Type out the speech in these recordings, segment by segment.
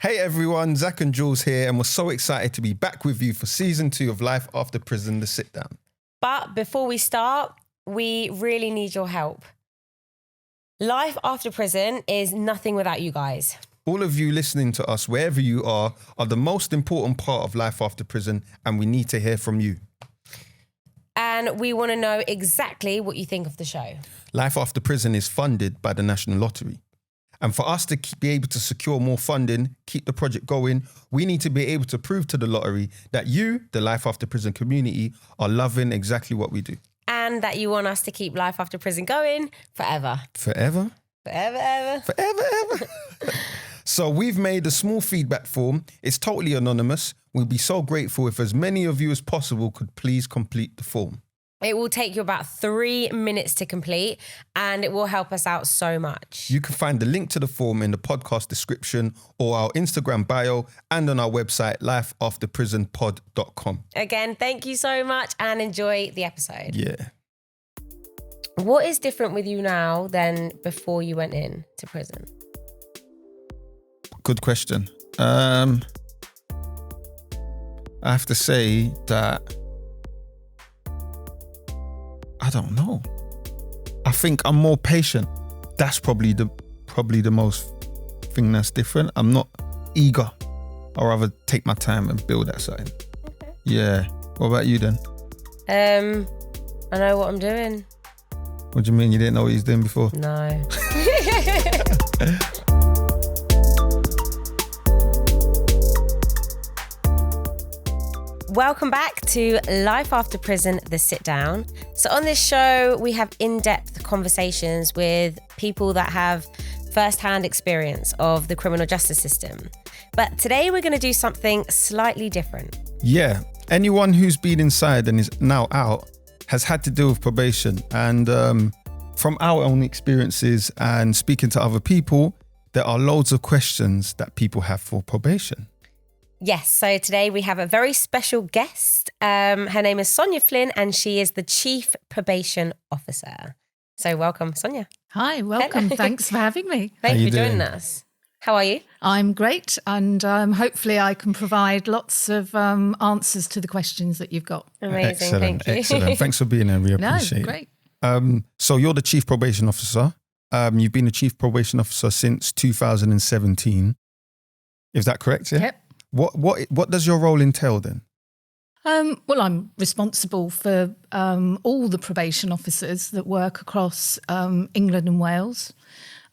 Hey everyone, Zach and Jules here, and we're so excited to be back with you for season 2 of Life After Prison, The Sit Down. But before we start, we really need your help. Life after prison is nothing without you guys. All of you listening to us, wherever you are the most important part of life after prison, and we need to hear from you. And we want to know exactly what you think of the show. Life After Prison is funded by the National Lottery. And for us to be able to secure more funding, keep the project going, we need to be able to prove to the lottery that you, the Life After Prison community, are loving exactly what we do. And that you want us to keep Life After Prison going forever. Forever? Forever, ever. Forever, ever. So we've made a small feedback form. It's totally anonymous. We'd be so grateful if as many of you as possible could please complete the form. It will take you about 3 minutes to complete, and it will help us out so much. You can find the link to the form in the podcast description or our Instagram bio and on our website, lifeafterprisonpod.com. Again, thank you so much and enjoy the episode. Yeah. What is different with you now than before you went in to prison? Good question. I have to say that I don't know. I think I'm more patient. That's probably the most thing that's different. I'm not eager. I'd rather take my time and build that something. Okay. Yeah. What about you then? I know what I'm doing. What do you mean you didn't know what you was doing before? No. Welcome back to Life After Prison, The Sit Down. So on this show, we have in-depth conversations with people that have first-hand experience of the criminal justice system. But today we're going to do something slightly different. Yeah. Anyone who's been inside and is now out has had to deal with probation. And from our own experiences and speaking to other people, there are loads of questions that people have for probation. Yes, so today we have a very special guest. Her name is Sonia Flynn and she is the Chief Probation Officer. So welcome, Sonia. Hi, welcome. Hello. Thanks for having me. Thank you for doing? joining us. How are you? I'm great, and hopefully I can provide lots of answers to the questions that you've got. Amazing, thank you. Excellent. Thanks for being here. We No, appreciate it. great. So you're the Chief Probation Officer. You've been a Chief Probation Officer since 2017. Is that correct? Yeah. Yep. What does your role entail then? Well, I'm responsible for all the probation officers that work across England and Wales.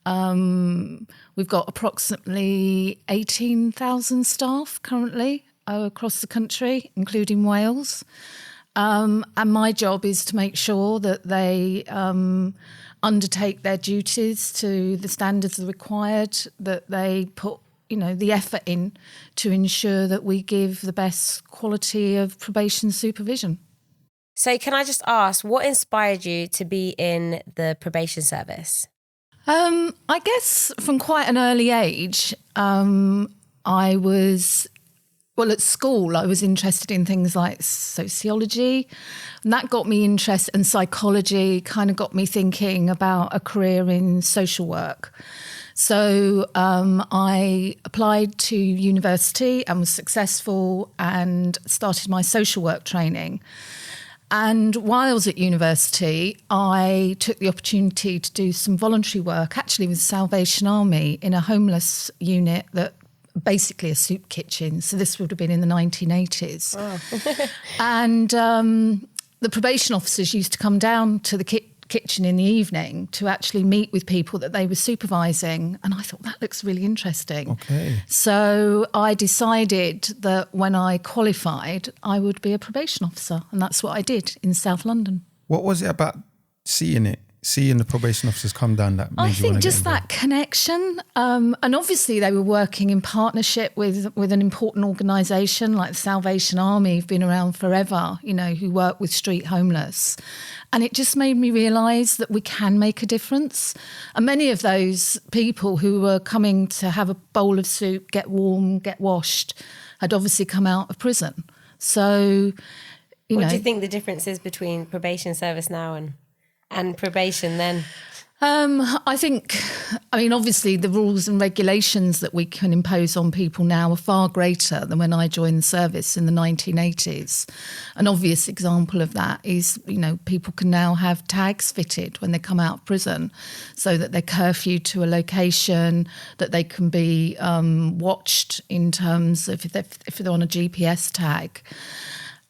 We've got approximately 18,000 staff currently across the country, including Wales. And my job is to make sure that they undertake their duties to the standards required, that they put the effort in to ensure that we give the best quality of probation supervision. So can I just ask, what inspired you to be in the probation service? I guess from quite an early age, I was, at school, I was interested in things like sociology, and that got me interested, and psychology kind of got me thinking about a career in social work. So I applied to university and was successful and started my social work training. And while I was at university, I took the opportunity to do some voluntary work, actually with the Salvation Army, in a homeless unit that basically a soup kitchen. So this would have been in the 1980s. Oh. And the probation officers used to come down to the kitchen in the evening to actually meet with people that they were supervising. And I thought, that looks really interesting. Okay. So I decided that when I qualified, I would be a probation officer. And that's what I did in South London. What was it about seeing the probation officers come down that made I you think wanna get just that involved? connection. And obviously they were working in partnership with an important organisation like the Salvation Army, who've been around forever, who work with street homeless. And it just made me realise that we can make a difference. And many of those people who were coming to have a bowl of soup, get warm, get washed, had obviously come out of prison. So, What do you think the difference is between probation service now and probation then? Obviously the rules and regulations that we can impose on people now are far greater than when I joined the service in the 1980s. An obvious example of that is, people can now have tags fitted when they come out of prison so that they're curfewed to a location, that they can be watched in terms of if they're on a GPS tag.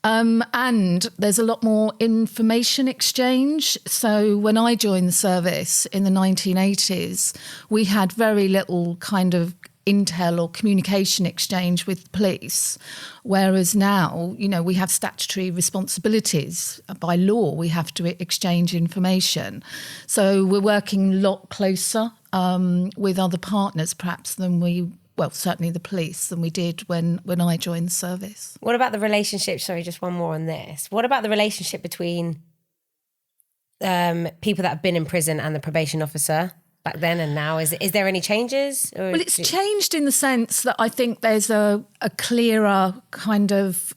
And there's a lot more information exchange. So when I joined the service in the 1980s, we had very little kind of intel or communication exchange with police, whereas now, we have statutory responsibilities. By law, we have to exchange information. So we're working a lot closer with other partners perhaps than certainly the police, than we did when I joined the service. What about the relationship? Sorry, just one more on this. What about the relationship between people that have been in prison and the probation officer back then and now? Is there any changes? Well, it's changed in the sense that I think there's a clearer kind of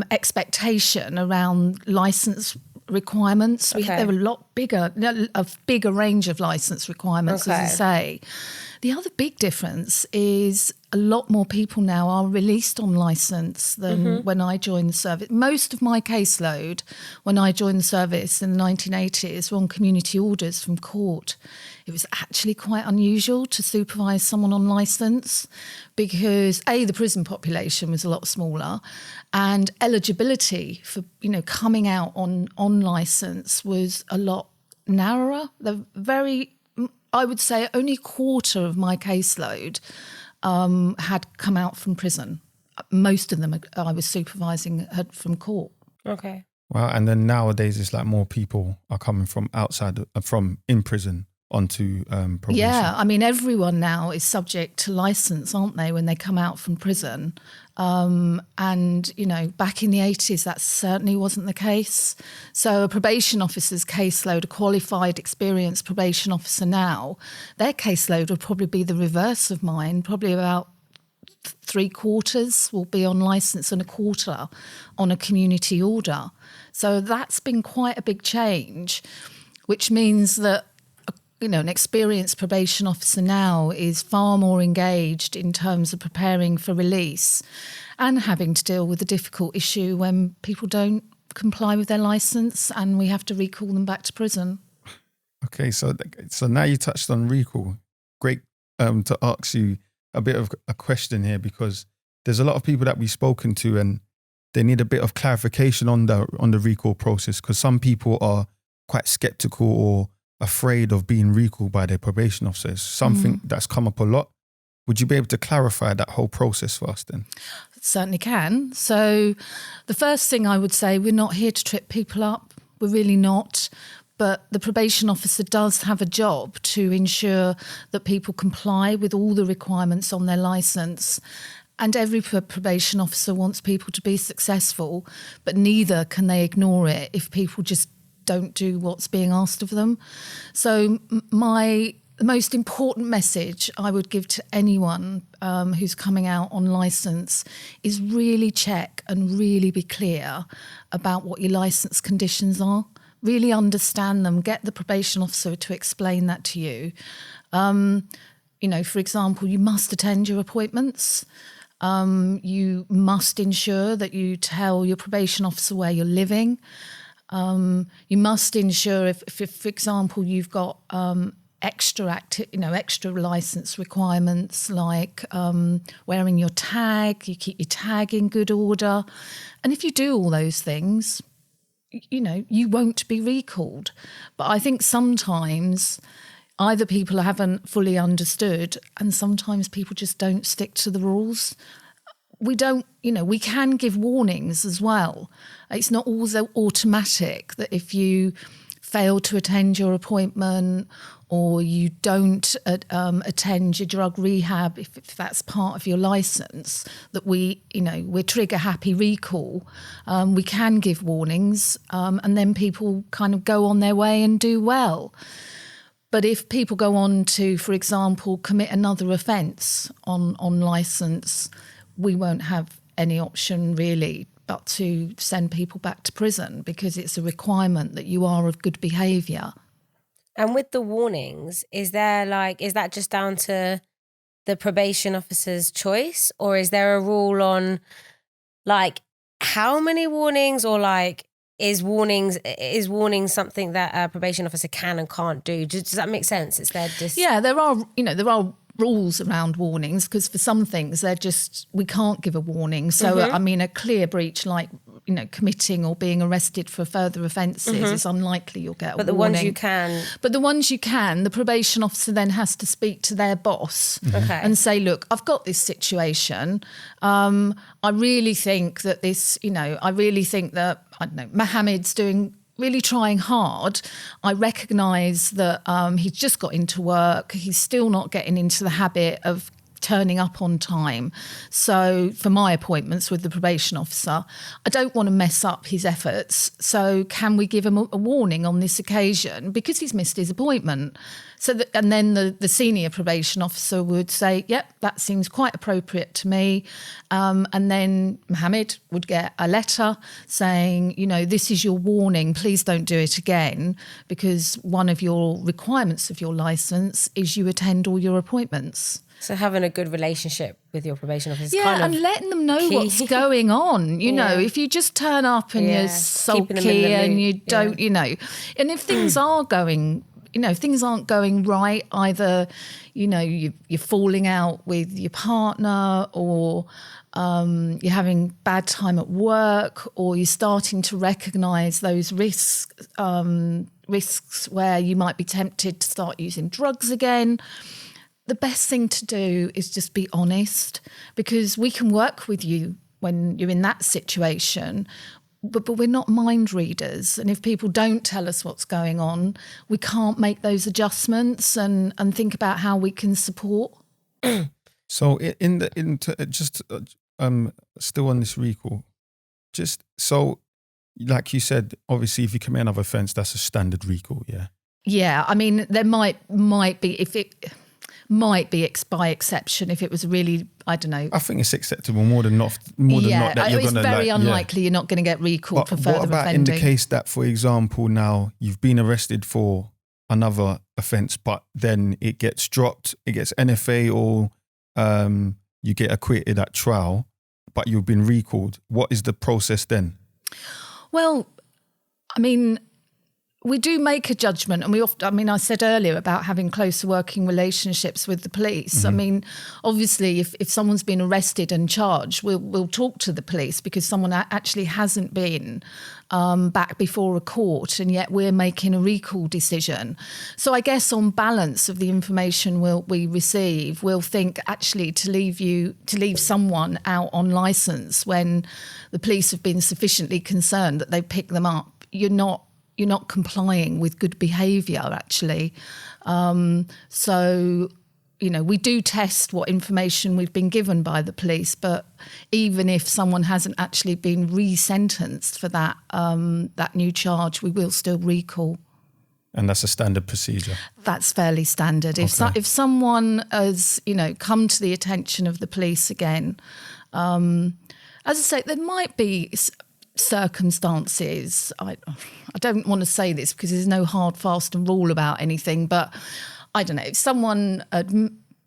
expectation around licence requirements. Okay. There were a bigger range of licence requirements, as I say. The other big difference is a lot more people now are released on licence than when I joined the service. Most of my caseload when I joined the service in the 1980s were on community orders from court. It was actually quite unusual to supervise someone on licence because, A, the prison population was a lot smaller, and eligibility for, coming out on licence was a lot narrower. I would say only a quarter of my caseload had come out from prison. Most of them I was supervising from court. Okay. Wow. And then nowadays it's like more people are coming from from in prison onto probation. Yeah, everyone now is subject to licence, aren't they, when they come out from prison? And, back in the 80s, that certainly wasn't the case. So a probation officer's caseload, a qualified, experienced probation officer now, their caseload would probably be the reverse of mine. Probably about 3/4 will be on licence and a quarter on a community order. So that's been quite a big change, which means that an experienced probation officer now is far more engaged in terms of preparing for release and having to deal with the difficult issue when people don't comply with their licence and we have to recall them back to prison. Okay, so now you touched on recall. Great to ask you a bit of a question here, because there's a lot of people that we've spoken to and they need a bit of clarification on the recall process, because some people are quite sceptical or afraid of being recalled by their probation officers. Something that's come up a lot. Would you be able to clarify that whole process for us then? Certainly can. So the first thing I would say, we're not here to trip people up. We're really not. But the probation officer does have a job to ensure that people comply with all the requirements on their licence. And every probation officer wants people to be successful, but neither can they ignore it if people just don't do what's being asked of them. So the most important message I would give to anyone who's coming out on licence is really check and really be clear about what your licence conditions are. Really understand them. Get the probation officer to explain that to you. For example, you must attend your appointments. You must ensure that you tell your probation officer where you're living. You must ensure if, for example, you've got extra licence requirements like wearing your tag, you keep your tag in good order. And if you do all those things, you won't be recalled. But I think sometimes either people haven't fully understood and sometimes people just don't stick to the rules. We can give warnings as well. It's not always automatic that if you fail to attend your appointment or you don't attend your drug rehab, if that's part of your licence, that we're trigger happy recall. We can give warnings and then people kind of go on their way and do well. But if people go on to, for example, commit another offence on licence, we won't have any option really but to send people back to prison because it's a requirement that you are of good behaviour. And with the warnings, is that just down to the probation officer's choice, or is there a rule on like how many warnings, or like is warning something that a probation officer can and can't do? Does that make sense? It's there just there are rules around warnings, because for some things we can't give a warning. So a clear breach, like committing or being arrested for further offences, it's unlikely you'll get a warning. But the ones you can, the probation officer then has to speak to their boss and say, look, I've got this situation. I really think that Mohammed's really trying hard. I recognise that he's just got into work. He's still not getting into the habit of turning up on time. So for my appointments with the probation officer, I don't want to mess up his efforts. So can we give him a warning on this occasion because he's missed his appointment? And then the senior probation officer would say, yep, that seems quite appropriate to me. And then Mohammed would get a letter saying, this is your warning, please don't do it again, because one of your requirements of your licence is you attend all your appointments. So having a good relationship with your probation officer, and letting them know what's going on. If you just turn up and you're sulky and you don't, and if things are going, if things aren't going right, either, you're falling out with your partner, or you're having bad time at work, or you're starting to recognise those risks where you might be tempted to start using drugs again. The best thing to do is just be honest, because we can work with you when you're in that situation, but we're not mind readers. And if people don't tell us what's going on, we can't make those adjustments and think about how we can support. So still on this recall, just so, like you said, obviously if you commit another offence, that's a standard recall, yeah? Yeah, there might be by exception if it was really, I don't know. I think it's acceptable more than not that you're going to it's very unlikely you're not going to get recalled for further offending. What about in the case that, for example, now you've been arrested for another offence, but then it gets dropped, it gets NFA, or you get acquitted at trial, but you've been recalled. What is the process then? Well, we do make a judgment, and we often, I said earlier about having closer working relationships with the police. Obviously, if someone's been arrested and charged, we'll talk to the police because someone actually hasn't been back before a court, and yet we're making a recall decision. So I guess on balance of the information we receive, we'll think actually to leave someone out on licence when the police have been sufficiently concerned that they pick them up, you're not complying with good behaviour, actually. We do test what information we've been given by the police, but even if someone hasn't actually been resentenced for that new charge, we will still recall. And that's a standard procedure? That's fairly standard. Okay. If someone has, come to the attention of the police again, as I say, there might be circumstances, I don't want to say this because there's no hard, fast and rule about anything, but I don't know, if someone had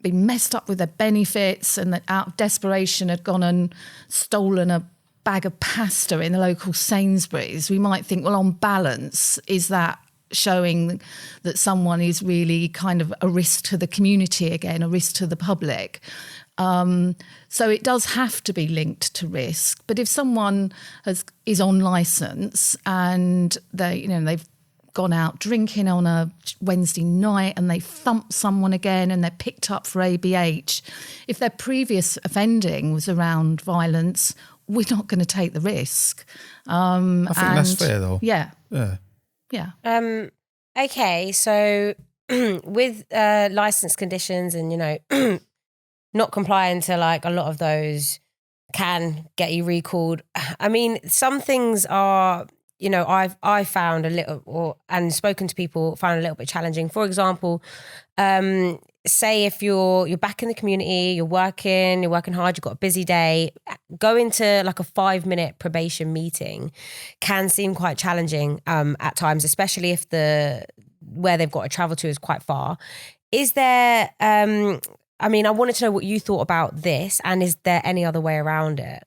been messed up with their benefits and that out of desperation had gone and stolen a bag of pasta in the local Sainsbury's, we might think, well, on balance, is that showing that someone is really kind of a risk to the community again, a risk to the public? So it does have to be linked to risk. But if someone is on licence and they've gone out drinking on a Wednesday night and they thump someone again and they're picked up for ABH, if their previous offending was around violence, we're not going to take the risk. I think that's fair, though. Yeah. Okay, so with licence conditions and not complying to like a lot of those can get you recalled. Some things are, I found a little, and spoken to people, found a little bit challenging. For example, say if you're back in the community, you're working hard, you've got a busy day, going to like a 5-minute probation meeting can seem quite challenging at times, especially if the where they've got to travel to is quite far. Is there, I wanted to know what you thought about this, and is there any other way around it?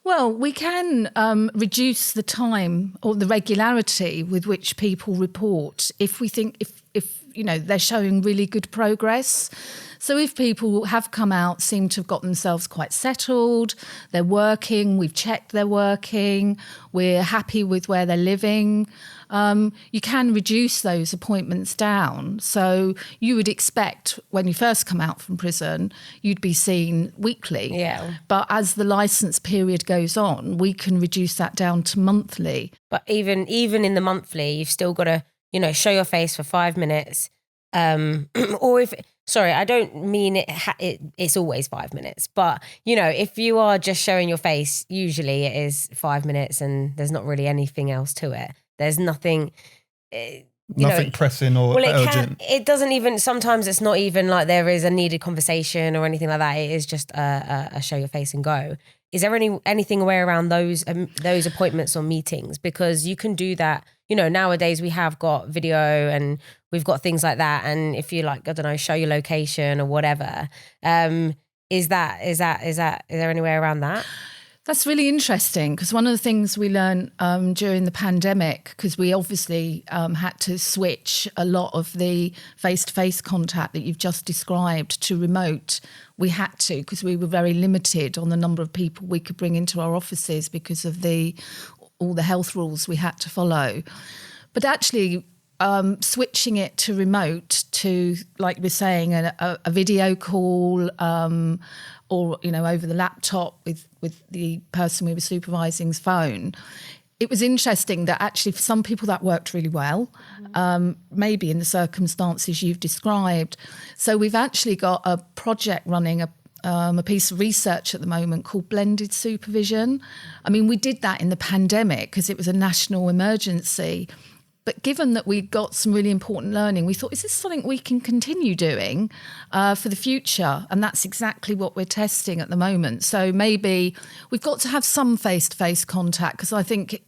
Well, we can reduce the time or the regularity with which people report if we think if they're showing really good progress. So if people have come out, seem to have got themselves quite settled, they're working, we've checked they're working, we're happy with where they're living, you can reduce those appointments down. So you would expect when you first come out from prison, you'd be seen weekly. Yeah. But as the licence period goes on, we can reduce that down to monthly. But even in the monthly, you've still got to, show your face for 5 minutes. Or if, sorry, I don't mean it's always 5 minutes, but if you are just showing your face, usually it is 5 minutes and there's not really anything else to it. There's nothing, nothing pressing or urgent. It doesn't even, sometimes it's not even like there is a needed conversation or anything like that. It is just a show your face and go. Is there anything way around those appointments or meetings? Because you can do that. Nowadays we have got video and we've got things like that. And if you like, I don't know, show your location or whatever, is there any way around that? That's really interesting, because one of the things we learned during the pandemic, because we obviously had to switch a lot of the face-to-face contact that you've just described to remote. We had to, because we were very limited on the number of people we could bring into our offices because of all the health rules we had to follow. But actually, switching it to remote, to, like we're saying, a video call, or over the laptop with the person we were supervising's phone. It was interesting that actually for some people that worked really well, maybe in the circumstances you've described. So we've actually got a project running, a piece of research at the moment called blended supervision. We did that in the pandemic because it was a national emergency. But given that we'd got some really important learning, we thought, is this something we can continue doing for the future? And that's exactly what we're testing at the moment. So maybe we've got to have some face-to-face contact, because I think,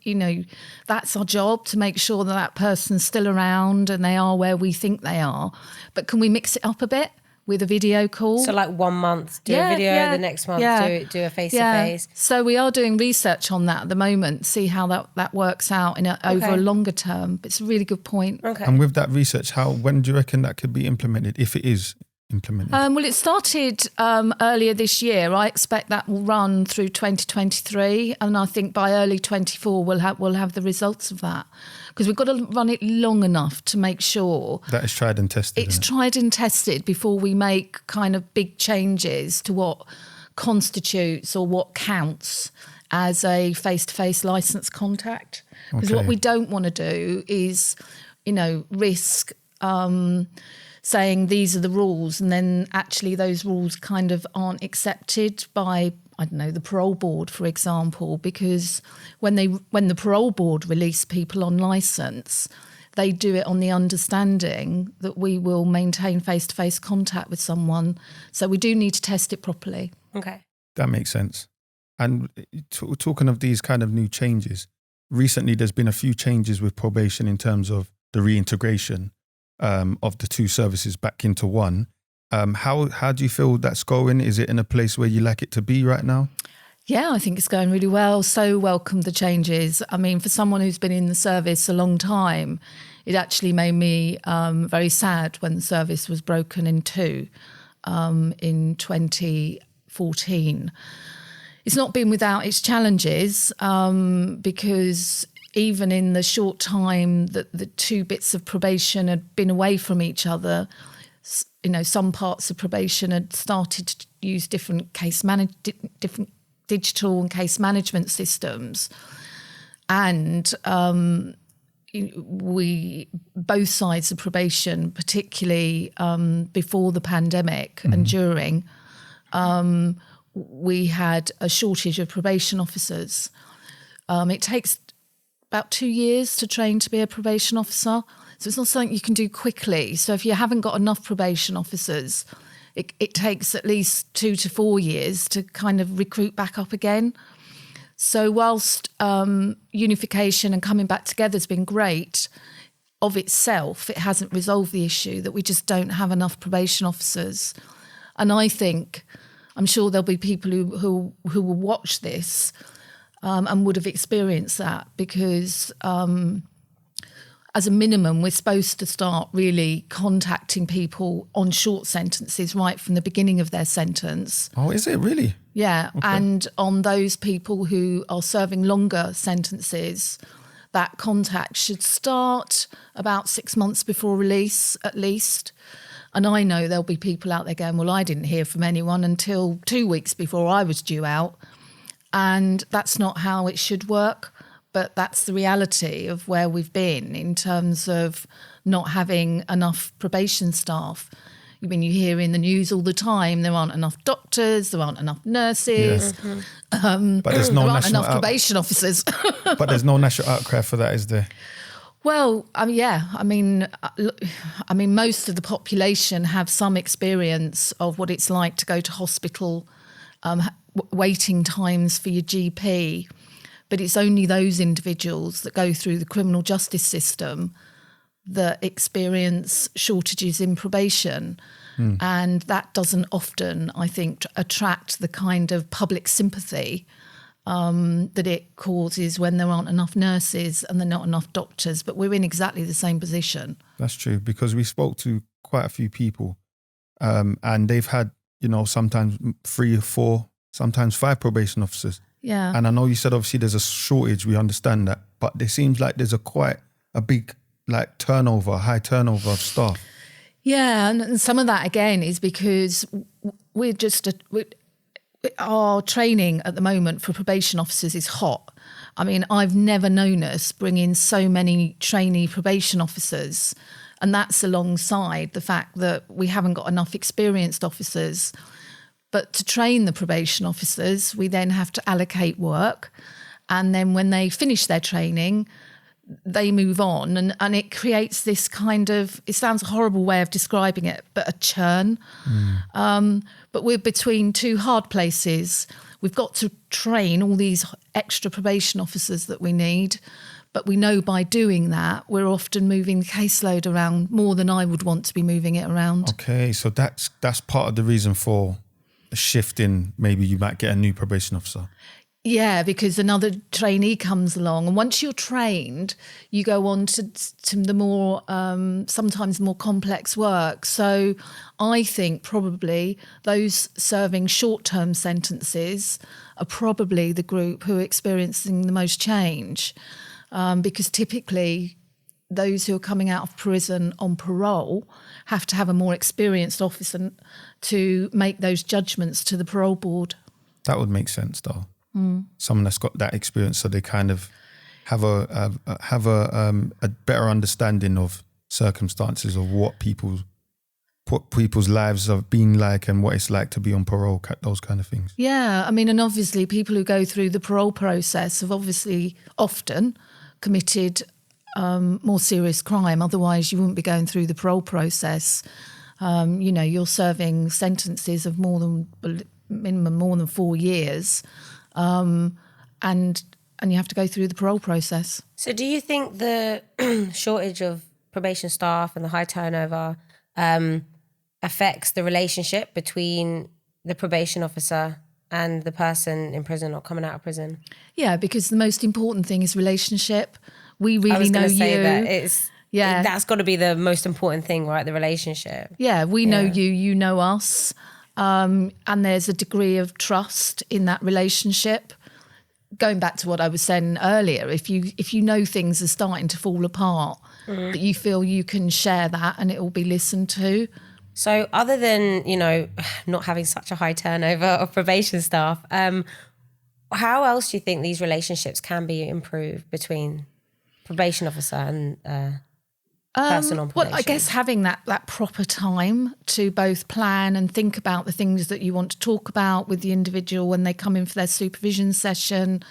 that's our job, to make sure that person's still around and they are where we think they are. But can we mix it up a bit with a video call? So like 1 month, do a video, the next month do a face-to-face. So we are doing research on that at the moment, see how that works out over a longer term. But it's a really good point. Okay. And with that research, when do you reckon that could be implemented, if it is implemented? Well, it started earlier this year. I expect that will run through 2023, and I think by early 24 we'll have the results of that, because we've got to run it long enough to make sure that is tried and tested. It's tried and tested before we make kind of big changes to what constitutes or what counts as a face-to-face licence contact. Because what we don't want to do is, risk saying these are the rules, and then actually those rules kind of aren't accepted by, I don't know, the parole board, for example, because when the parole board release people on licence, they do it on the understanding that we will maintain face-to-face contact with someone. So we do need to test it properly. Okay. That makes sense. And talking of these kind of new changes, recently there's been a few changes with probation in terms of the reintegration of the two services back into one. How do you feel that's going? Is it in a place where you like it to be right now? Yeah, I think it's going really well. So welcome the changes. For someone who's been in the service a long time, it actually made me very sad when the service was broken in two in 2014. It's not been without its challenges, because even in the short time that the two bits of probation had been away from each other, some parts of probation had started to use different different digital and case management systems, and both sides of probation, particularly before the pandemic and during, we had a shortage of probation officers. It takes about 2 years to train to be a probation officer. So it's not something you can do quickly. So if you haven't got enough probation officers, it takes at least 2 to 4 years to kind of recruit back up again. So whilst unification and coming back together has been great, of itself, it hasn't resolved the issue, that we just don't have enough probation officers. And I'm sure there'll be people who will watch this and would have experienced that, because as a minimum, we're supposed to start really contacting people on short sentences right from the beginning of their sentence. Oh, is it really? Yeah, okay. And on those people who are serving longer sentences, that contact should start about 6 months before release, at least. And I know there'll be people out there going, well, I didn't hear from anyone until 2 weeks before I was due out. And that's not how it should work. But that's the reality of where we've been in terms of not having enough probation staff. I mean, you hear in the news all the time, there aren't enough doctors, there aren't enough nurses, but there's no there aren't enough probation officers. But there's no national outcry for that, is there? Well, yeah. I mean, most of the population have some experience of what it's like to go to hospital, waiting times for your GP. But it's only those individuals that go through the criminal justice system that experience shortages in probation. And that doesn't often, I think, attract the kind of public sympathy that it causes when there aren't enough nurses and there are not enough doctors. But we're in exactly the same position. That's true, because we spoke to quite a few people and they've had, sometimes 3 or 4, sometimes 5 probation officers. Yeah. And I know you said obviously there's a shortage, we understand that, but there seems like there's quite a big high turnover of staff. Yeah, and some of that again is because our training at the moment for probation officers is hot. I mean, I've never known us bring in so many trainee probation officers, and that's alongside the fact that we haven't got enough experienced officers. But to train the probation officers, we then have to allocate work. And then when they finish their training, they move on. And it creates this kind of, it sounds a horrible way of describing it, but a churn. But we're between 2 hard places. We've got to train all these extra probation officers that we need. But we know by doing that, we're often moving the caseload around more than I would want to be moving it around. Okay, so that's part of the reason for shift in, maybe you might get a new probation officer. Yeah, because another trainee comes along, and once you're trained, you go on to the more sometimes more complex work. So I think probably those serving short-term sentences are probably the group who are experiencing the most change, because typically those who are coming out of prison on parole have to have a more experienced officer to make those judgments to the parole board. That would make sense, though. Someone that's got that experience, so they kind of have a better understanding of circumstances of what people's lives have been like and what it's like to be on parole, those kind of things. Yeah, I mean, and obviously people who go through the parole process have obviously often committed more serious crime. Otherwise, you wouldn't be going through the parole process. You're serving sentences of minimum more than 4 years, and you have to go through the parole process. So, do you think the shortage of probation staff and the high turnover affects the relationship between the probation officer and the person in prison or coming out of prison? Yeah, because the most important thing is relationship. We really know you. That's got to be the most important thing, right? The relationship. Yeah, we know you, you know us. And there's a degree of trust in that relationship. Going back to what I was saying earlier, if you know things are starting to fall apart, but you feel you can share that and it will be listened to. So other than, not having such a high turnover of probation staff, how else do you think these relationships can be improved between probation officer and person on probation? Well, I guess having that proper time to both plan and think about the things that you want to talk about with the individual when they come in for their supervision session,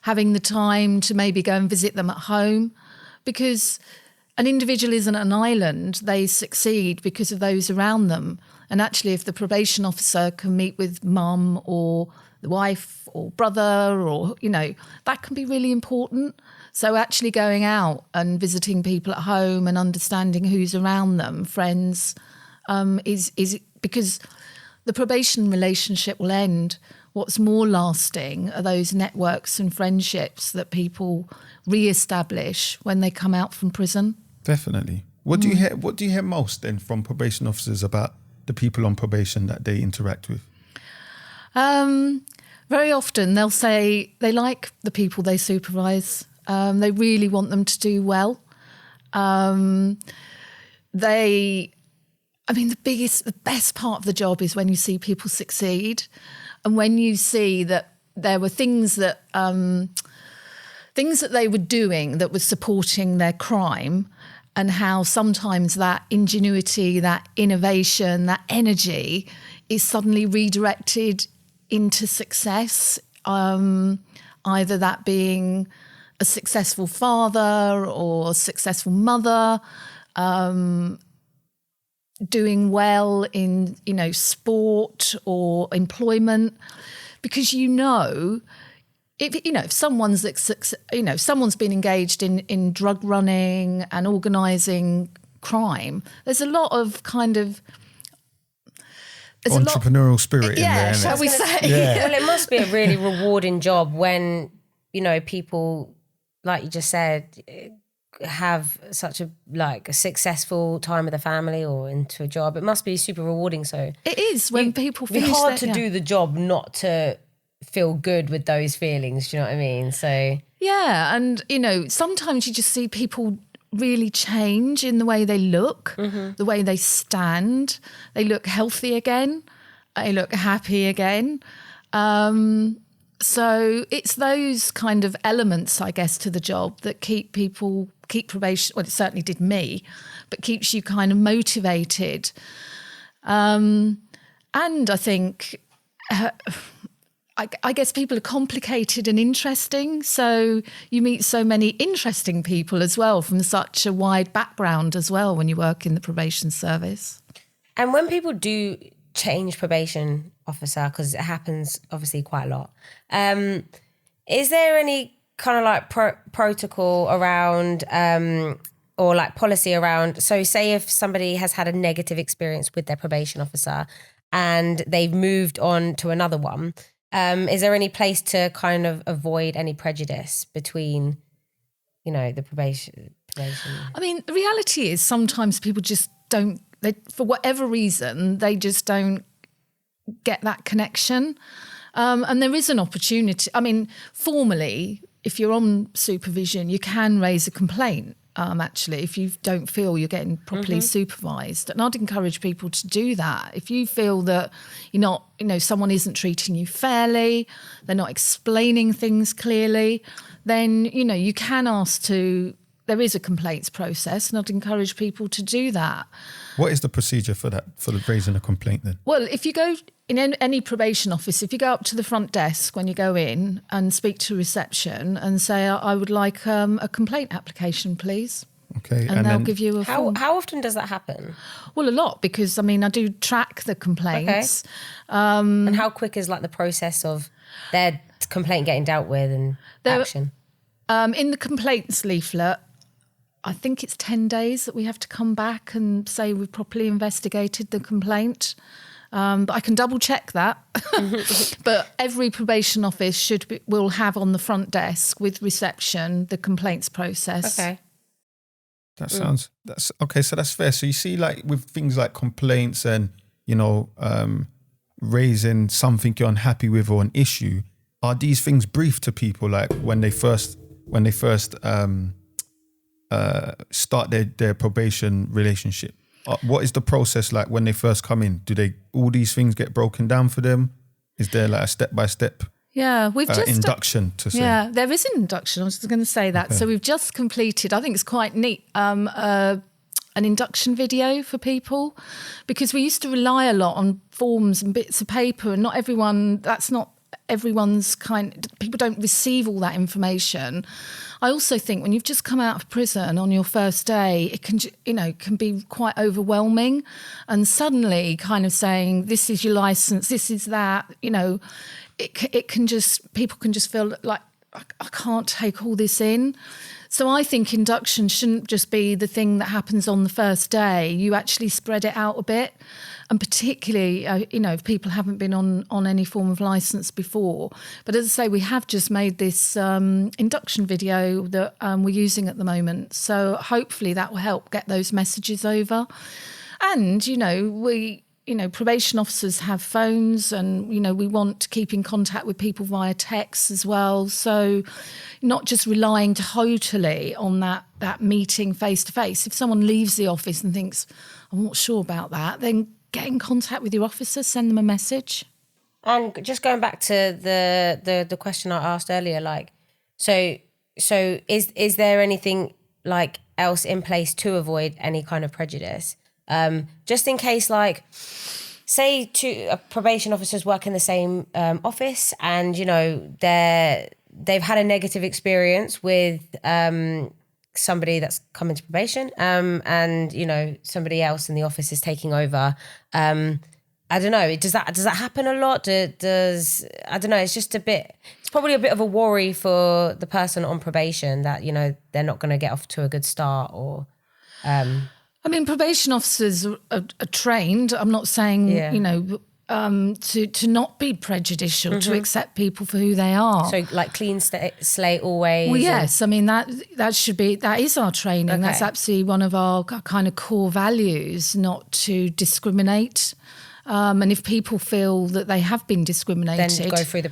having the time to maybe go and visit them at home, because an individual isn't an island. They succeed because of those around them. And actually, if the probation officer can meet with mum or the wife or brother or, that can be really important. So actually going out and visiting people at home and understanding who's around them, friends, is because the probation relationship will end. What's more lasting are those networks and friendships that people re-establish when they come out from prison. Definitely. What do you hear most then from probation officers about the people on probation that they interact with? Very often they'll say they like the people they supervise. They really want them to do well. The best part of the job is when you see people succeed, and when you see that there were things that they were doing that was supporting their crime, and how sometimes that ingenuity, that innovation, that energy is suddenly redirected into success, either that being a successful father or a successful mother, doing well in, sport or employment, because if someone's been engaged in drug running and organising crime, there's a lot of entrepreneurial spirit in there. Shall we say? Yeah. Well, it must be a really rewarding job when, people, like you just said, have such a successful time with the family or into a job. It must be super rewarding. So it is when people finish. It's hard to do the job not to feel good with those feelings. Do you know what I mean? So yeah, and sometimes you just see people really change in the way they look, the way they stand. They look healthy again. They look happy again. So it's those kind of elements, I guess, to the job that keep probation, well, it certainly did me, but keeps you kind of motivated. And I think, I guess people are complicated and interesting. So you meet so many interesting people as well from such a wide background as well when you work in the probation service. And when people do change probation officer, because it happens obviously quite a lot, is there any kind of protocol around or policy around, so say if somebody has had a negative experience with their probation officer and they've moved on to another one, is there any place to kind of avoid any prejudice between, the probation? I mean, the reality is sometimes people just don't, for whatever reason, they just don't get that connection. And there is an opportunity. I mean, formally, if you're on supervision, you can raise a complaint, actually, if you don't feel you're getting properly supervised. And I'd encourage people to do that. If you feel that you're not, someone isn't treating you fairly, they're not explaining things clearly, then, you can ask to, there is a complaints process, and I'd encourage people to do that. What is the procedure for that, for raising a complaint then? Well, if you go in any probation office, if you go up to the front desk when you go in and speak to reception and say, I would like a complaint application, please. Okay. And they'll give you a form. How often does that happen? Well, a lot, because, I mean, I do track the complaints. Okay. And how quick is the process of their complaint getting dealt with and action? In the complaints leaflet, I think it's 10 days that we have to come back and say we've properly investigated the complaint. But I can double check that. But every probation office will have on the front desk with reception the complaints process. Okay. That's okay. So that's fair. So you see, with things like complaints and, raising something you're unhappy with or an issue, are these things briefed to people when they first start their probation relationship? What is the process like when they first come in? Do all these things get broken down for them? Is there a step-by-step we've just induction to say? Yeah, there is an induction. I was just going to say that. Okay. So we've just completed, I think it's quite neat, an induction video for people, because we used to rely a lot on forms and bits of paper, and not everyone, that's not people don't receive all that information. I also think when you've just come out of prison on your first day, it can be quite overwhelming, and suddenly kind of saying, this is your license, this is that, people can just feel like, I can't take all this in. So I think induction shouldn't just be the thing that happens on the first day. You actually spread it out a bit. And particularly, if people haven't been on any form of licence before. But as I say, we have just made this induction video that we're using at the moment. So hopefully that will help get those messages over. And, probation officers have phones, and, we want to keep in contact with people via text as well. So not just relying totally on that meeting face to face. If someone leaves the office and thinks, I'm not sure about that, then get in contact with your officer, send them a message. And just going back to the question I asked earlier, like, so is there anything like else in place to avoid any kind of prejudice? Just in case, like, say two probation officers work in the same office, and they've had a negative experience with somebody that's come into probation, and somebody else in the office is taking over. I don't know. Does that happen a lot? Does I don't know. It's just it's probably a bit of a worry for the person on probation that they're not going to get off to a good start, or. I mean, probation officers are trained. I'm not saying to not be prejudicial, to accept people for who they are. So like clean slate always. Well, yes. I mean, that is our training. Okay. That's absolutely one of our kind of core values, not to discriminate. And if people feel that they have been discriminated, then go through the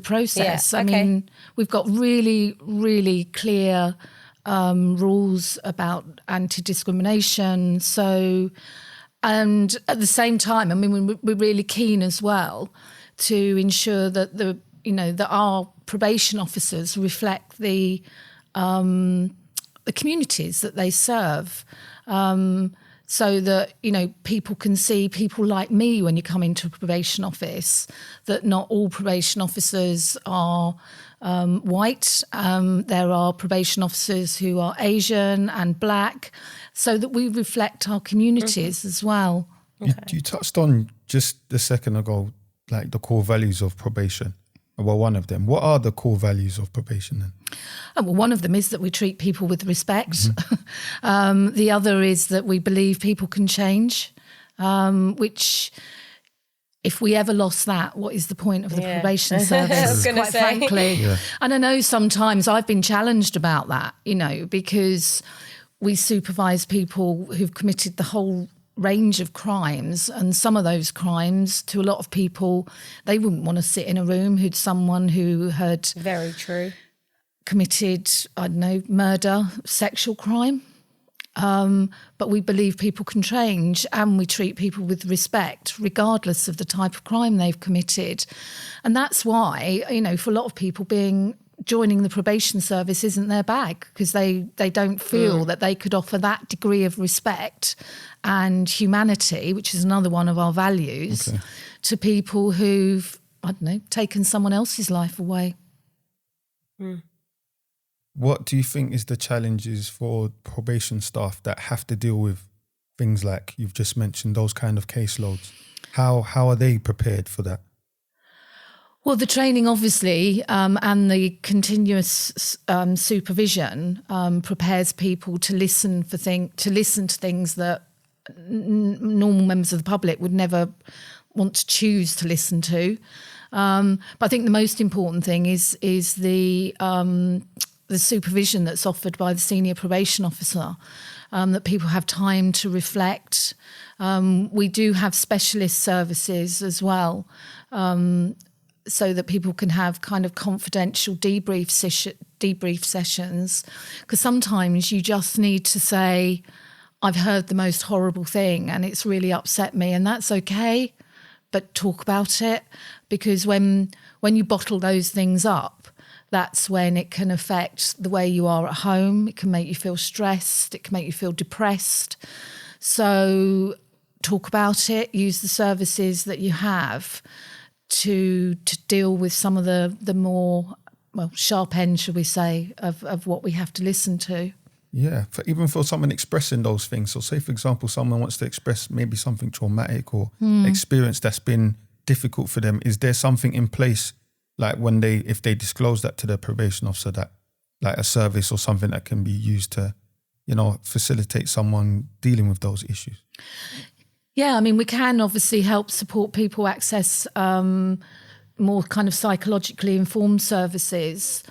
process. Yeah, I mean, we've got really, really clear rules about anti-discrimination. So, and at the same time, I mean, we're really keen as well to ensure that that our probation officers reflect the communities that they serve. So that, people can see people like me when you come into a probation office, that not all probation officers are white. There are probation officers who are Asian and black, so that we reflect our communities as well. Okay. You touched on just a second ago, like the core values of probation. Well, one of them. What are the core values of probation then? Well, one of them is that we treat people with respect. Mm-hmm. The other is that we believe people can change, which, if we ever lost that, what is the point of the probation service, quite frankly? Yeah. And I know sometimes I've been challenged about that, because we supervise people who've committed the whole range of crimes, and some of those crimes, to a lot of people, they wouldn't want to sit in a room who'd someone who had very true committed, I don't know, murder, sexual crime. But we believe people can change, and we treat people with respect regardless of the type of crime they've committed. And that's why, for a lot of people, joining the probation service isn't their bag, because they don't feel that they could offer that degree of respect and humanity, which is another one of our values, to people who've, I don't know, taken someone else's life away. What do you think is the challenges for probation staff that have to deal with things like you've just mentioned, those kind of caseloads? How are they prepared for that? Well, the training, obviously, and the continuous supervision prepares people to listen to things that normal members of the public would never want to choose to listen to. But I think the most important thing is the supervision that's offered by the senior probation officer, that people have time to reflect. We do have specialist services as well, so that people can have kind of confidential debrief sessions, because sometimes you just need to say, I've heard the most horrible thing and it's really upset me, and that's okay, but talk about it, because when you bottle those things up, that's when it can affect the way you are at home. It can make you feel stressed, it can make you feel depressed. So talk about it, use the services that you have to deal with some of the more, well, sharp end, shall we say, of what we have to listen to. Yeah, even for someone expressing those things. So say, for example, someone wants to express maybe something traumatic or experience that's been difficult for them. Is there something in place, like if they disclose that to the probation officer, that like a service or something that can be used to, facilitate someone dealing with those issues? Yeah, I mean, we can obviously help support people access more kind of psychologically informed services,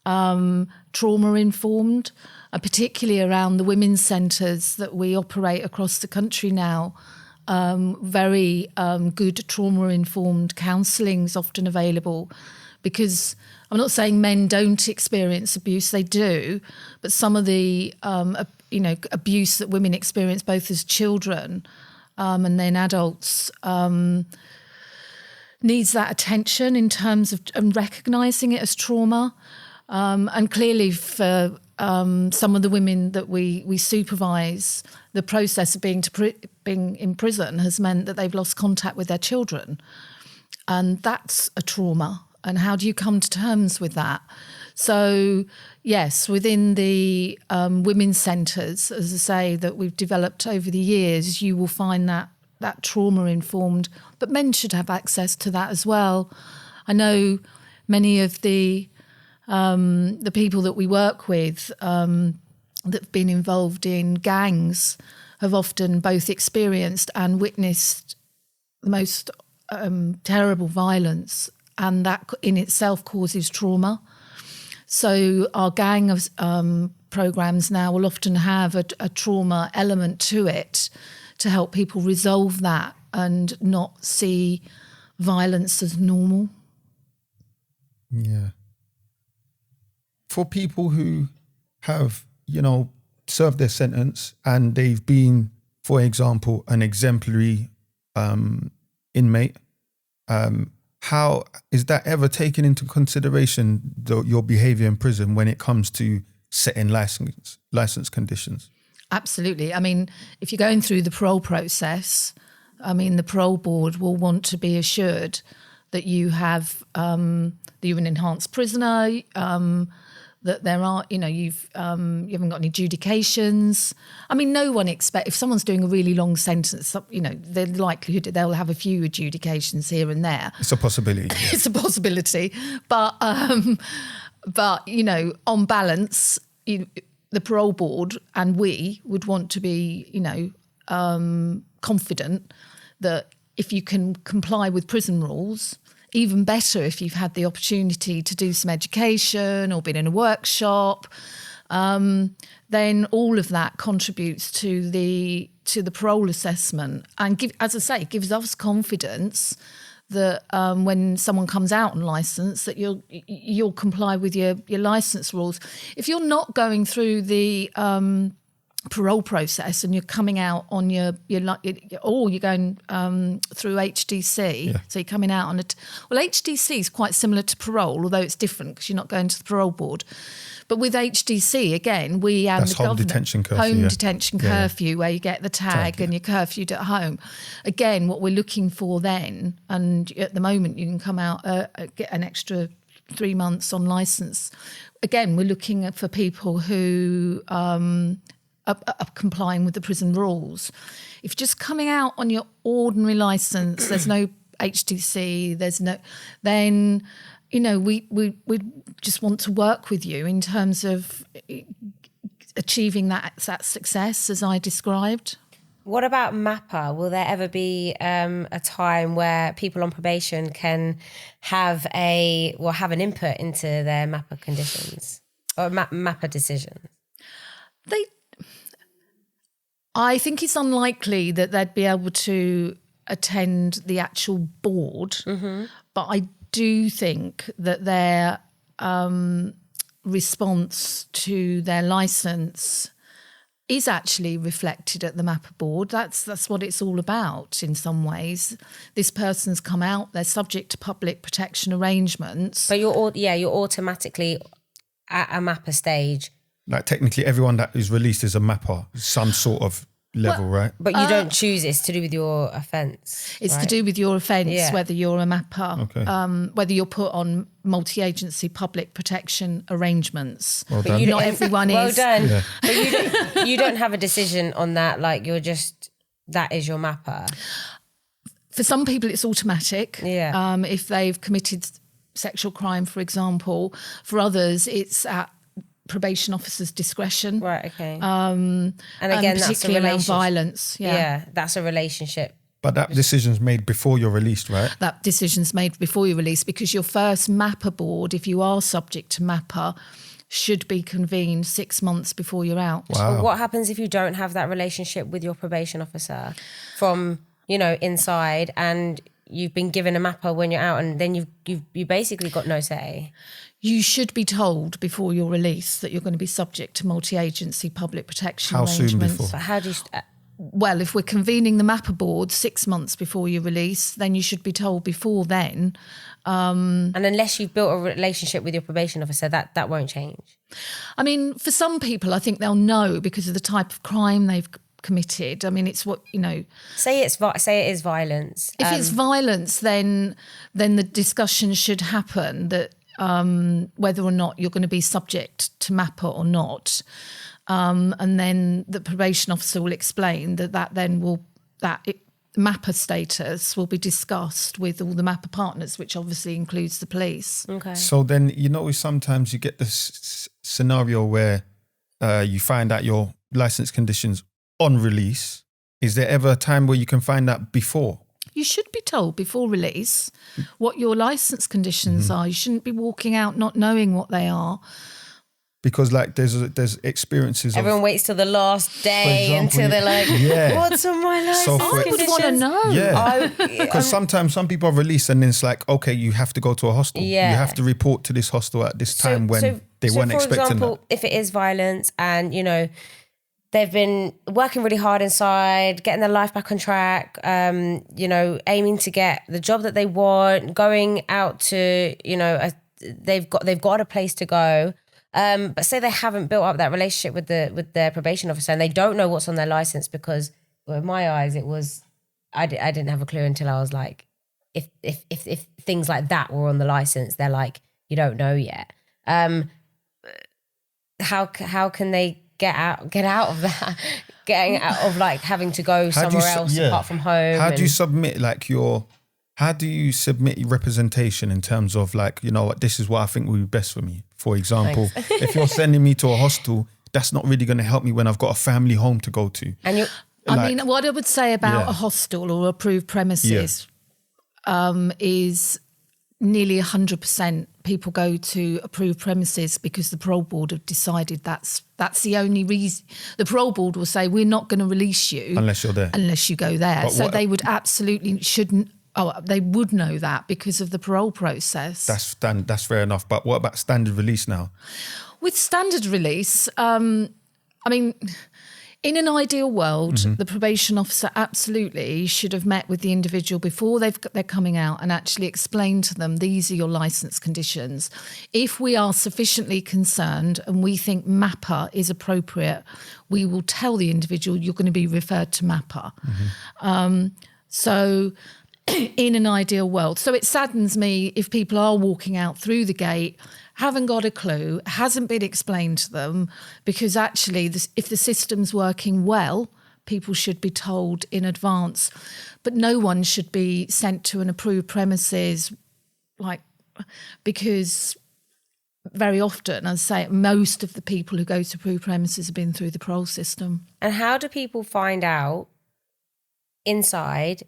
trauma-informed, particularly around the women's centres that we operate across the country now. Very good trauma-informed counselling is often available, because I'm not saying men don't experience abuse, they do, but some of the abuse that women experience both as children and then adults needs that attention in terms of recognising it as trauma. And clearly for some of the women that we supervise, the process of being in prison has meant that they've lost contact with their children. And that's a trauma. And how do you come to terms with that? So, yes, within the women's centres, as I say, that we've developed over the years, you will find that trauma-informed, but men should have access to that as well. I know many of the people that we work with that have been involved in gangs have often both experienced and witnessed the most terrible violence, and that in itself causes trauma. So our gang of programmes now will often have a trauma element to it to help people resolve that and not see violence as normal. Yeah. For people who have, served their sentence and they've been, for example, an exemplary inmate, how is that ever taken into consideration, your behaviour in prison when it comes to setting license conditions? Absolutely. I mean, if you're going through the parole process, the parole board will want to be assured that you have that you're an enhanced prisoner, that there are, you haven't got any adjudications. I mean, no one expects, if someone's doing a really long sentence, the likelihood that they'll have a few adjudications here and there. It's a possibility. Yeah. It's a possibility. But on balance, the parole board and we would want to be, confident that if you can comply with prison rules, even better if you've had the opportunity to do some education or been in a workshop, then all of that contributes to the parole assessment and gives us confidence that when someone comes out on licence, that you'll comply with your licence rules. If you're not going through the parole process and you're coming out on or you're going through HDC, yeah. So you're coming out on HDC is quite similar to parole, although it's different because you're not going to the parole board. But with HDC, again, we and that's the government, detention curfew, home detention curfew, where you get the tag and you're curfewed at home. Again, what we're looking for then, and at the moment you can come out, get an extra 3 months on licence. Again, we're looking for people who are complying with the prison rules. If you're just coming out on your ordinary licence, there's no HDC, then we just want to work with you in terms of achieving that success as I described. What about MAPPA? Will there ever be a time where people on probation can have an input into their MAPPA conditions or MAPPA decisions? I think it's unlikely that they'd be able to attend the actual board, mm-hmm. but I do think that their response to their licence is actually reflected at the MAPPA board. That's what it's all about in some ways. This person's come out, they're subject to public protection arrangements. But you're automatically at a MAPPA stage. Like technically everyone that is released is a MAPPA, some sort of level, right? But you don't choose it. It's to do with your offence. It's right? to do with your offence, Yeah. whether you're a MAPPA, Okay. whether you're put on multi-agency public protection arrangements. Well But done. you Not don't- everyone well is. done. Yeah. But you don't have a decision on that. Like you're just, that is your MAPPA. For some people, it's automatic. Yeah. If they've committed sexual crime, for example. For others, it's at probation officer's discretion. Right, okay. And again, that's a particularly around relationship. violence. Yeah, that's a relationship. But that decision's made before you're released, right? That decision's made before you release, because your first MAPPA board, if you are subject to MAPPA, should be convened 6 months before you're out. Wow. But what happens if you don't have that relationship with your probation officer from, inside, and you've been given a MAPPA when you're out, and then you basically got no say? You should be told before you're released that you're going to be subject to multi-agency public protection How soon arrangements. before? But how do you... Well, if we're convening the MAPPA board 6 months before you release, then you should be told before then. and unless you've built a relationship with your probation officer, that won't change. I mean, for some people, I think they'll know because of the type of crime they've committed. I mean, it's what, Say it is violence. If it's violence, then the discussion should happen that whether or not you're going to be subject to MAPPA or not. And then the probation officer will explain that MAPPA status will be discussed with all the MAPPA partners, which obviously includes the police. Okay. So then, sometimes you get this scenario where you find out your license conditions on release. Is there ever a time where you can find out before? You should be told before release what your licence conditions are. You shouldn't be walking out not knowing what they are. Because there's experiences Everyone of... waits till the last day For example, until they're like, yeah. what's on my license So for- I would want to conditions?" know. Yeah, because sometimes some people are released and it's like, okay, you have to go to a hostel. Yeah. You have to report to this hostel at this time when they weren't for expecting example, that. if it is violence and, they've been working really hard inside, getting their life back on track, aiming to get the job that they want, going out to, they've got a place to go. But say they haven't built up that relationship with their probation officer and they don't know what's on their license, because well, in my eyes it was, I didn't have a clue until I was like, if things like that were on the license, they're like, you don't know yet. How can they get out of that, getting out of like having to go somewhere else apart from home? How do you submit your representation in terms of like, this is what I think would be best for me? For example, if you're sending me to a hostel, that's not really going to help me when I've got a family home to go to. And you, I mean, what I would say about a hostel or approved premises is nearly 100% people go to approved premises because the parole board have decided that's the only reason. The parole board will say, we're not going to release you Unless you're there. unless you go there. But So what- they would absolutely shouldn't. Oh, they would know that because of the parole process. That's fair enough. But what about standard release now? With standard release, I mean, in an ideal world, the probation officer absolutely should have met with the individual before they're coming out and actually explained to them, these are your licence conditions. If we are sufficiently concerned and we think MAPPA is appropriate, we will tell the individual you're going to be referred to MAPPA. So in an ideal world. So it saddens me if people are walking out through the gate, haven't got a clue, hasn't been explained to them, because actually if the system's working well, people should be told in advance. But no one should be sent to an approved premises, because very often, as I say, most of the people who go to approved premises have been through the parole system. and how do people find out inside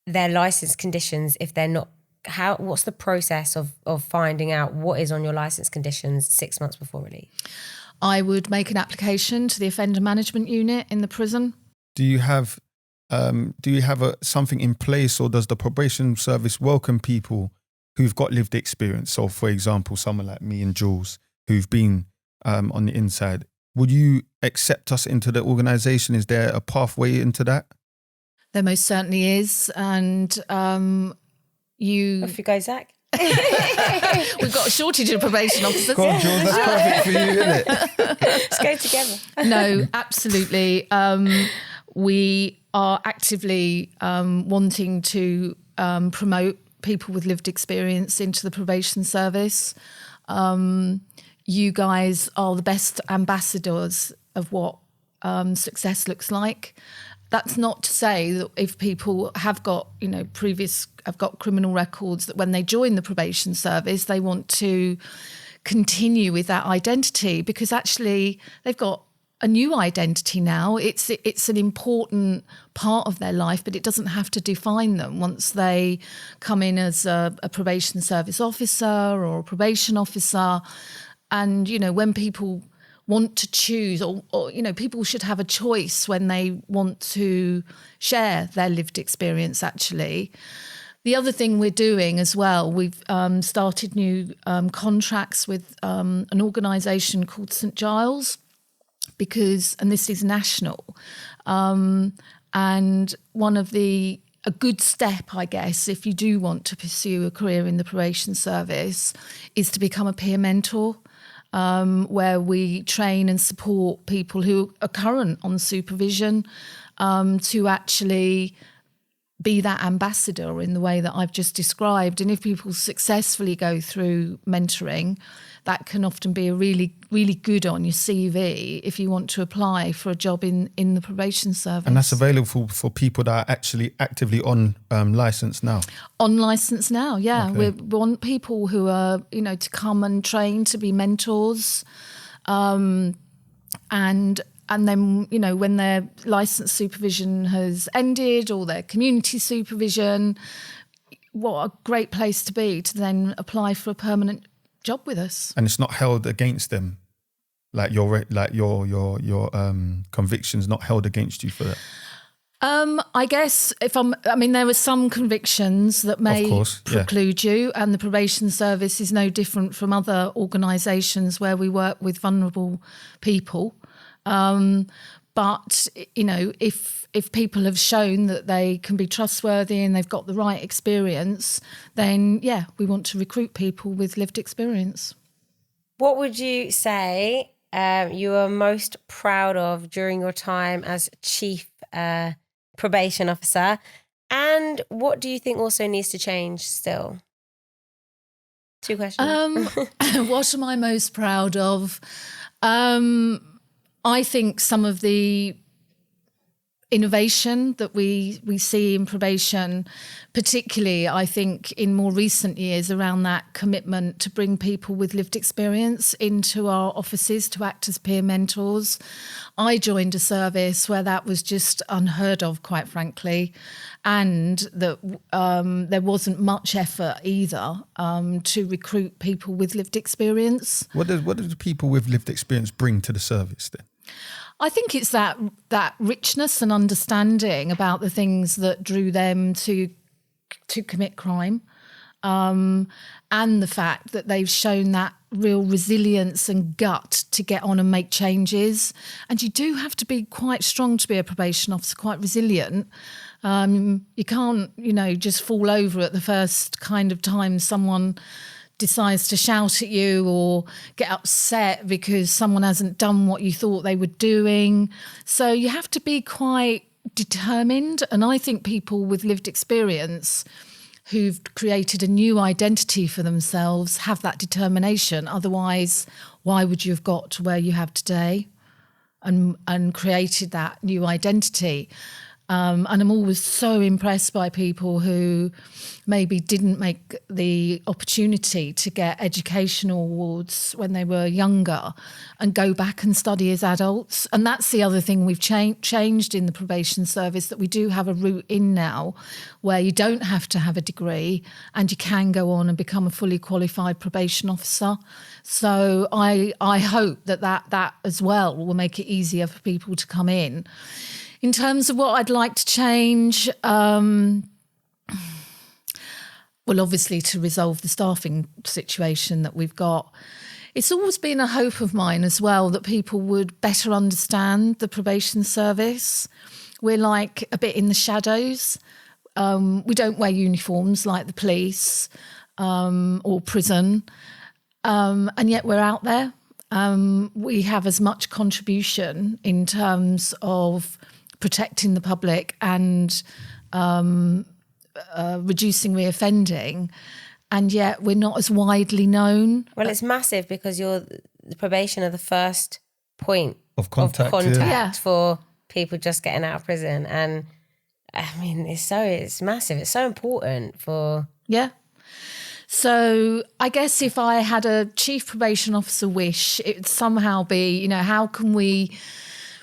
their license conditions if they're not? What's the process of finding out what is on your license conditions 6 months before release? I would make an application to the offender management unit in the prison. Do you have something in place, or does the probation service welcome people who've got lived experience? So, for example, someone like me and Jules, who've been on the inside, would you accept us into the organisation? Is there a pathway into that? There most certainly is, and Off you go, Zach. We've got a shortage of probation officers. Go on, Jules, that's perfect for you, isn't it? Let's go together. No, absolutely. We are actively wanting to promote people with lived experience into the probation service. You guys are the best ambassadors of what success looks like. That's not to say that if people have got, have got criminal records, that when they join the probation service, they want to continue with that identity, because actually they've got a new identity now. It's an important part of their life, but it doesn't have to define them once they come in as a probation service officer or a probation officer. And, when people want to choose or people should have a choice when they want to share their lived experience, actually. The other thing we're doing as well, we've started new contracts with an organisation called St Giles, and this is national. And a good step, I guess, if you do want to pursue a career in the probation service, is to become a peer mentor. Where we train and support people who are current on supervision to actually be that ambassador in the way that I've just described. And if people successfully go through mentoring, that can often be a really, really good on your CV if you want to apply for a job in the probation service. And that's available for people that are actually actively on licence now? On licence now, yeah. Okay. We want people who are, to come and train to be mentors. And then, when their licence supervision has ended or their community supervision, what a great place to be to then apply for a permanent job with us. And it's not held against them, your convictions not held against you for that. I guess there are some convictions that may preclude you, and the probation service is no different from other organisations where we work with vulnerable people. But if people have shown that they can be trustworthy and they've got the right experience, then we want to recruit people with lived experience. What would you say you are most proud of during your time as chief probation officer, and what do you think also needs to change still? 2 questions. What am I most proud of? I think some of the innovation that we see in probation, particularly I think in more recent years, around that commitment to bring people with lived experience into our offices to act as peer mentors. I joined a service where that was just unheard of, quite frankly, and that there wasn't much effort either to recruit people with lived experience. What did people with lived experience bring to the service then? I think it's that richness and understanding about the things that drew them to commit crime, and the fact that they've shown that real resilience and gut to get on and make changes. And you do have to be quite strong to be a probation officer, quite resilient. You can't, just fall over at the first kind of time someone decides to shout at you or get upset because someone hasn't done what you thought they were doing. So you have to be quite determined. And I think people with lived experience who've created a new identity for themselves have that determination. Otherwise, why would you have got to where you have today and created that new identity? And I'm always so impressed by people who maybe didn't make the opportunity to get educational awards when they were younger and go back and study as adults. And that's the other thing we've changed in the probation service, that we do have a route in now where you don't have to have a degree and you can go on and become a fully qualified probation officer. So I hope that as well will make it easier for people to come in. In terms of what I'd like to change, obviously to resolve the staffing situation that we've got. It's always been a hope of mine as well that people would better understand the probation service. We're like a bit in the shadows. We don't wear uniforms like the police. or prison, and yet we're out there. We have as much contribution in terms of protecting the public and reducing reoffending, and yet we're not as widely known. Well, it's massive because the probation are the first point of contact for people just getting out of prison. And I mean, it's massive. It's so important for... Yeah. So I guess if I had a chief probation officer wish, it would somehow be, how can we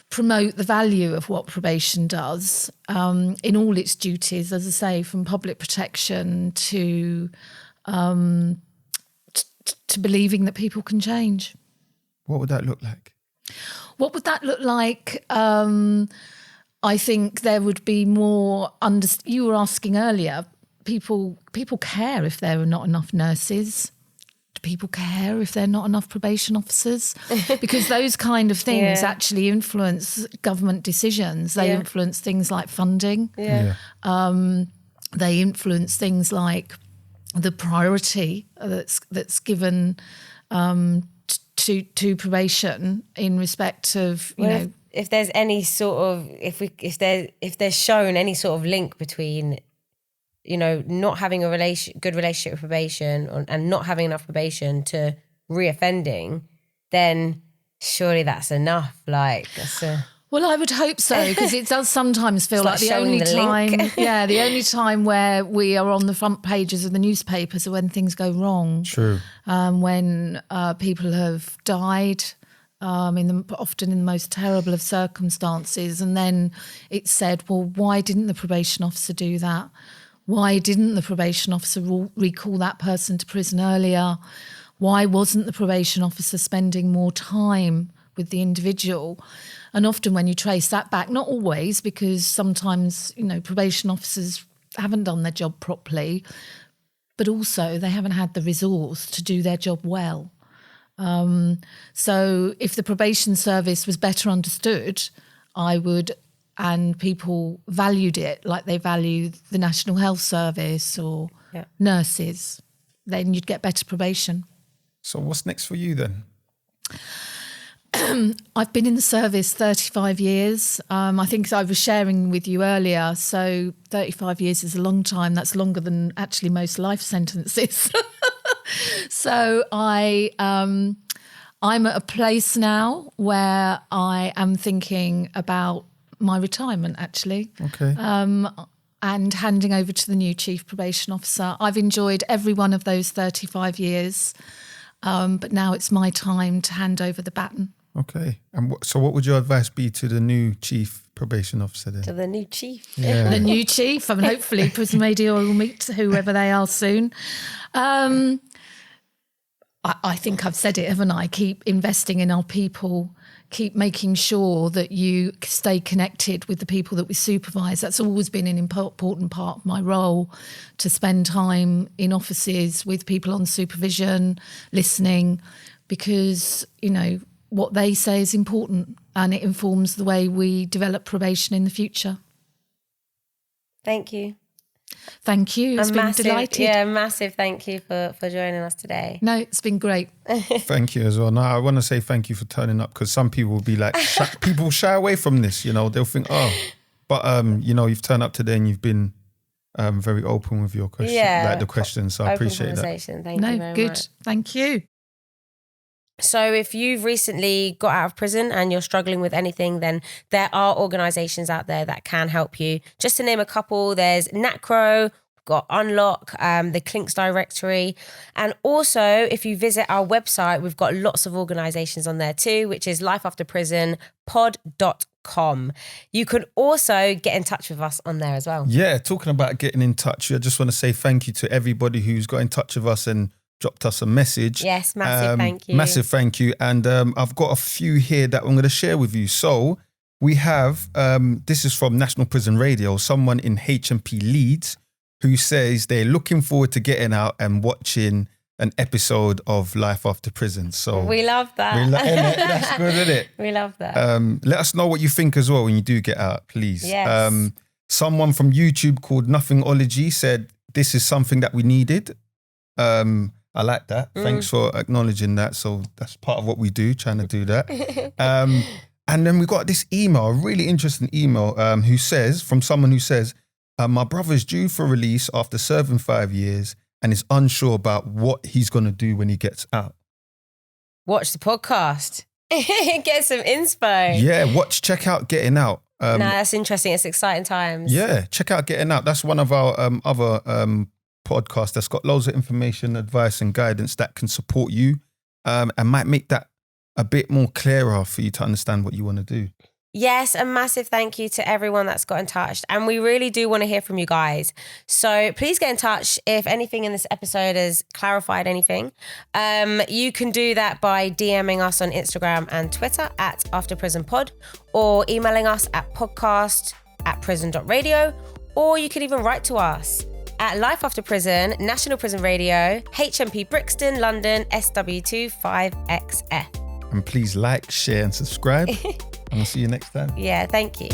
promote the value of what probation does in all its duties, as I say, from public protection to believing that people can change. What would that look like? What would that look like? I think there would be more... You were asking earlier, people care if there are not enough nurses. Do people care if there are not enough probation officers? Because those kind of things actually influence government decisions. They influence things like funding. Yeah. They influence things like the priority that's given to probation in respect of, if there's any sort of, if there's shown any sort of link between, not having a good relationship with probation and not having enough probation to reoffending, then surely that's enough. Well, I would hope so, because it does sometimes feel like the only time where we are on the front pages of the newspapers are when things go wrong. True. When people have died, often in the most terrible of circumstances, and then it's said, well, why didn't the probation officer do that? Why didn't the probation officer recall that person to prison earlier? Why wasn't the probation officer spending more time with the individual? And often when you trace that back, not always, because sometimes, probation officers haven't done their job properly, but also they haven't had the resource to do their job well. So if the probation service was better understood, and people valued it like they value the National Health Service or nurses, then you'd get better probation. So what's next for you then? I've been in the service 35 years. I think I was sharing with you earlier, so 35 years is a long time. That's longer than actually most life sentences. So I'm at a place now where I am thinking about my retirement, actually. Okay. And handing over to the new chief probation officer. I've enjoyed every one of those 35 years, but now it's my time to hand over the baton. Okay. And so what would your advice be to the new chief probation officer then? To the new chief. Yeah. The new chief. I mean, hopefully Prison Radio will meet whoever they are soon. I think I've said it, haven't I? Keep investing in our people. Keep making sure that you stay connected with the people that we supervise. That's always been an important part of my role, to spend time in offices with people on supervision, listening, because, what they say is important and it informs the way we develop probation in the future. Thank you. Thank you. It's been delighted. Yeah, massive thank you for joining us today. No, it's been great. Thank you as well. No, I want to say thank you for turning up, because some people will be like, people shy away from this, they'll think, but you've turned up today and you've been very open with your question, the questions. So I appreciate that. Thank you very much. Thank you. So if you've recently got out of prison and you're struggling with anything, then there are organisations out there that can help you. Just to name a couple, there's NACRO, got Unlock, the Clinks directory. And also, if you visit our website, we've got lots of organisations on there too, which is lifeafterprisonpod.com. You can also get in touch with us on there as well. Yeah, talking about getting in touch, I just want to say thank you to everybody who's got in touch with us and dropped us a message. Yes, massive thank you. Massive thank you. And I've got a few here that I'm going to share with you. So we have, this is from National Prison Radio, someone in H&P Leeds who says they're looking forward to getting out and watching an episode of Life After Prison. So we love that. That's good, isn't it? We love that. Let us know what you think as well when you do get out, please. Yes. Someone from YouTube called Nothingology said this is something that we needed. I like that. Thanks for acknowledging that. So that's part of what we do, trying to do that. And then we got this email, a really interesting email, from someone who says, my brother's due for release after serving 5 years and is unsure about what he's going to do when he gets out. Watch the podcast. Get some inspo. Yeah, check out Getting Out. That's interesting. It's exciting times. Yeah, check out Getting Out. That's one of our other podcasts that's got loads of information, advice and guidance that can support you and might make that a bit more clearer for you to understand what you want to do. Yes, a massive thank you to everyone that's got in touch. And we really do want to hear from you guys. So please get in touch if anything in this episode has clarified anything. You can do that by DMing us on Instagram and Twitter at AfterPrisonPod, or emailing us at podcast@prison.radio, or you can even write to us at Life After Prison, National Prison Radio, HMP Brixton, London, SW25XF. And please like, share and subscribe. And we'll see you next time. Yeah, thank you.